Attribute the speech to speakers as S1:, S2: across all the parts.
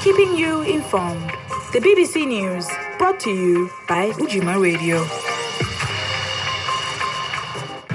S1: keeping you informed. The BBC News, brought to you by Ujima Radio.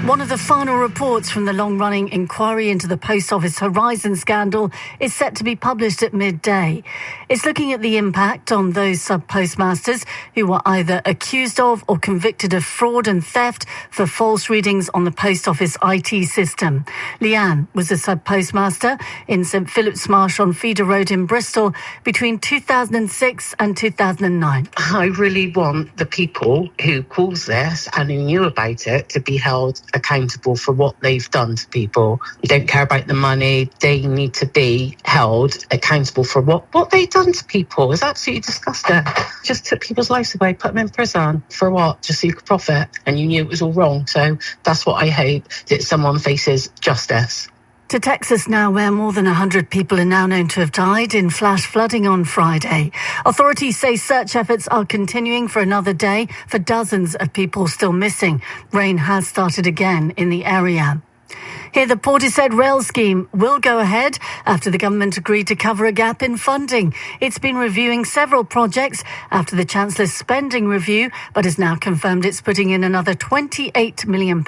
S2: One of the final reports from the long-running inquiry into the Post Office Horizon scandal is set to be published at midday. It's looking at the impact on those sub-postmasters who were either accused of or convicted of fraud and theft for false readings on the Post Office IT system. Leanne was a sub-postmaster in St Philip's Marsh on Feeder Road in Bristol between 2006 and 2009.
S3: I really want the people who caused this and who knew about it to be held accountable for what they've done to people. They don't care about the money. They need to be held accountable for what they've done to people. It's absolutely disgusting. Just took people's lives away, put them in prison. For what? Just so you could profit. And you knew it was all wrong. So that's what I hope, that someone faces justice.
S2: To Texas now, where more than 100 people are now known to have died in flash flooding on Friday. Authorities say search efforts are continuing for another day for dozens of people still missing. Rain has started again in the area. Here, the Portishead rail scheme will go ahead after the government agreed to cover a gap in funding. It's been reviewing several projects after the Chancellor's spending review, but has now confirmed it's putting in another £28 million.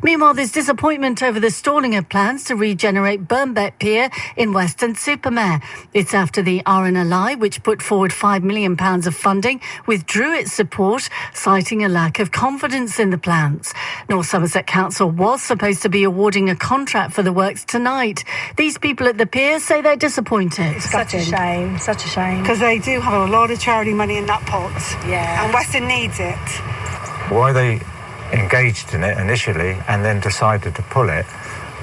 S2: Meanwhile, there's disappointment over the stalling of plans to regenerate Burnbeck Pier in Weston-super-Mare. It's after the RNLI, which put forward £5 million of funding, withdrew its support, citing a lack of confidence in the plans. North Somerset Council was supposed to be awarding a contract for the works tonight. These people at the pier say they're disappointed.
S4: Such a shame.
S5: Because they do have a lot of charity money in that pot.
S4: Yeah.
S5: And Weston needs it.
S6: Why they engaged in it initially and then decided to pull it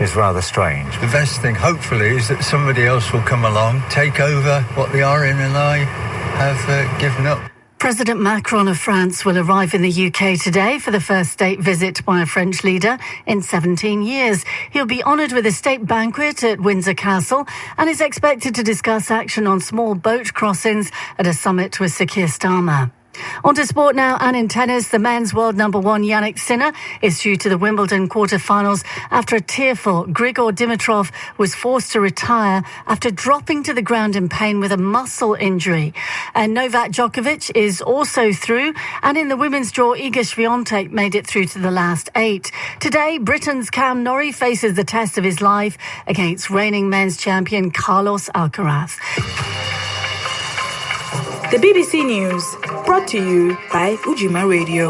S6: is rather strange.
S7: The best thing, hopefully, is that somebody else will come along, take over what the RNLI have given up.
S2: President Macron of France will arrive in the UK today for the first state visit by a French leader in 17 years. He'll be honoured with a state banquet at Windsor Castle and is expected to discuss action on small boat crossings at a summit with Sir Keir Starmer. On to sport now, and in tennis, the men's world number one Yannick Sinner is through to the Wimbledon quarter-finals after a tearful Grigor Dimitrov was forced to retire after dropping to the ground in pain with a muscle injury. And Novak Djokovic is also through, and in the women's draw, Iga Swiatek made it through to the last 8. Today, Britain's Cam Norrie faces the test of his life against reigning men's champion Carlos Alcaraz.
S1: The BBC News, brought to you by Ujima Radio.